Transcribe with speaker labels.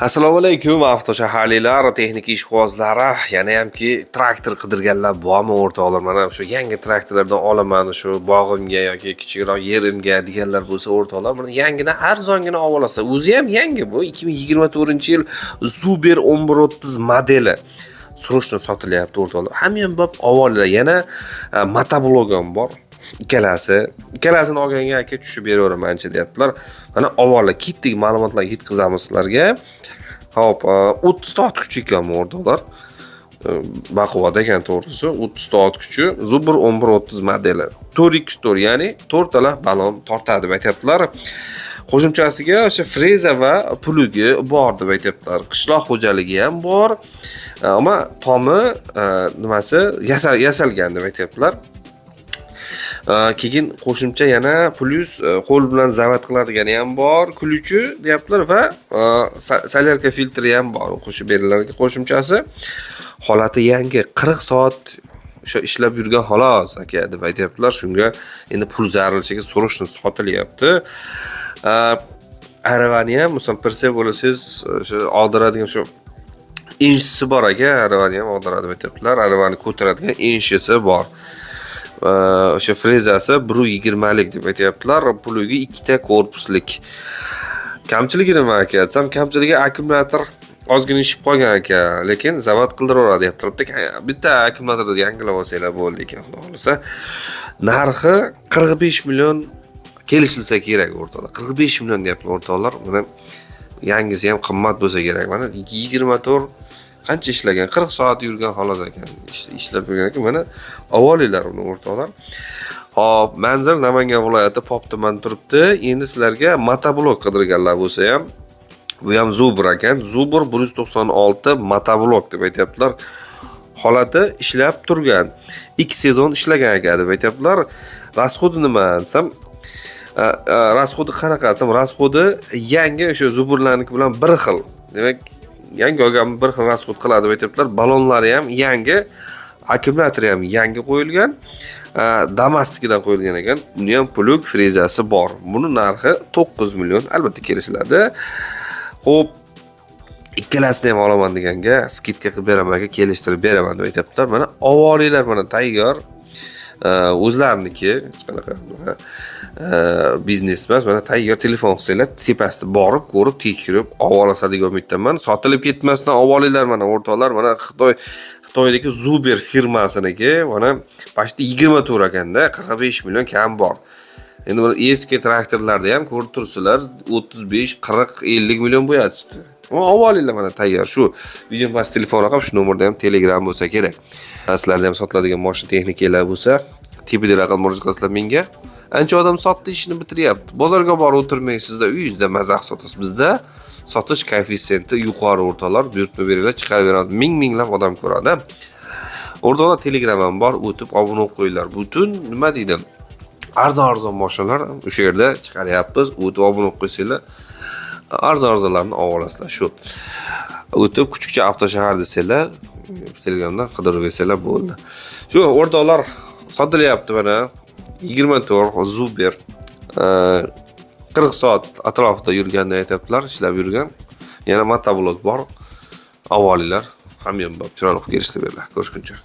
Speaker 1: Assalomu alaykum avtoshaharliklar, texnik ishqibozlari, yana hamki traktor qidirganlar bormi o'rtoqlar? Mana shu yangi traktorlardan olaman, shu bog'imga yoki kichikroq yerimga deganlar bo'lsa o'rtoqlar, mana yangidan arzongina olib olasiz. O'zi ham yangi bu 2024-yil Zuber 1130 modeli. Sruchno sotilyapti o'rtoqlar. Hamma bop avvallar yana motoblog ham bor. Ikkalasini olganga aka tushib beraveram ancha deyaptilar. Mana avvallar kitdek ma'lumotlar yetkazamiz sizlarga. Hop, 30 ta ot kuchi ekan o'rtoqlar. Baquvvat ekan to'g'risi, 30 ta ot kuchi, Zuber 1130 modeli. 4x4, ya'ni 4 tala balon tortadi deb aytibdilar. Qo'shimchasiga o'sha freza va plugi bor deb aytibdilar. Qishloq xo'jaligi ham bor. Ammo tomi nimasi yasalgan deb aytibdilar. Keyin qo'shimcha yana plus qo'l bilan zavat qiladigani ham bor, kuluvchi deyaptilar va solyarka filtri ham bor. Qo'shib beriladigan qo'shimchasi. Holati yangi 40 soat o'sha ishlab yurgan xolos aka deb aytibdilar. Shunga endi pul zarurligiga so'rashni sotilyapti. Aravani ham misol perse bo'lasiz, o'sha og'diradigan shu inchisi bor aka, aravani ham og'diradi deb aytibdilar. Aravani ko'taradigan inchisi bor. O'sha frezasi 1.20 lik deb aytayaptilar. Plugi 2 ta korpuslik. Kamchiligi nima aka? Desam, kamchiligi akkumulyator ozgina ishib qolgan aka, lekin zavat qildiraveradi deyapti. Bitta akkumulyatorni yangilab olsanglar bo'ldi ekan, xudo xolasa. Narxi 45 million kelishilsa kerak o'rtoqlar. 45 million deyapti o'rtoqlar. Mana yangisi ham qimmat bo'lsa kerak. Mana 24 qancha ishlagan, 40 soat yurgan xolos ekan. Ishlab yurgan ekan. Mana avvalilar uni o'rtoqlar. Hop, manzil Namangan viloyati Pop tuman turibdi. Endi sizlarga motoblok qidirganlar bo'lsa ham, bu ham Zuber ekan. Zuber 196 motoblok deb aytibdilar. Holati ishlab turgan. 2 sezon ishlagan ekan deb aytibdilar. Rasxodi nima desam, rasxodi qanaqa desam, rasxodi yangi o'sha Zuberlarniki bilan bir xil. Demak, yangi olgan bir xil rasxod qiladi deb aytibdilar. Balonlari ham yangi, akkumulyatori ham yangi qo'yilgan. Damastikidan qo'yilgan ekan. Buni ham plug frezasi bor. Buni narxi 9 million albatta kelishiladi. Xo'p, ikkalasini ham olaman deganga skidka qilib beraman aka, kelishtirib beraman deb aytibdilar. Mana avvalilar mana tayyor. O'zlariniki hech qanaqa biznes emas, mana tayyor telefon qilsanglar tepasida borib ko'rib tekshirib ololasiga umiddaman. Sotilib ketmasdan avvalilar mana o'rtoqlar, mana Xitoydagi Zuber firmasiniki mana pashti 24 ekanda 45 million kam bor. Endi bu eski traktorlarda ham ko'rib tursizlar 35, 40, 50 million bo'yatibdi. Avvalilar mana tayyor. Shu video past telefon raqam, shu nomerda ham Telegram bo'lsa kerak. Sizlarda ham sotiladigan mashina texnikalar bo'lsa, tepida raqam murojaat qilasizlar menga. Ancha odam sotdi, ishini bitiryapti. Bozorga borib o'tirmaysizda, uyingizda mazax sotasiz. Bizda sotish koeffitsiyenti yuqori o'rtoqlar, buyurtma beringlar, chiqaraveramiz. Minglab odam ko'radi. O'rtoqlar Telegram ham bor, o'tib obuna qo'yinglar. Butun nima deydi? Arzon mashinalar o'sha yerda chiqaryapmiz. O'tib obuna qo'ysanglar, arzonlarni olasizlar. Shu o'tib kuchukcha avtoshahar desanglar, Telegramdan qidirib bersanglar bo'ldi. Shu o'rtoqlar sotilyapti mana 24 Zuber 40 soat atrofida yurganini aytibdilar, ishlab yurgan. Yana motoblok bor. Avvalilar hamma bop chiroyli kelishdi berlar. Ko'rishguncha.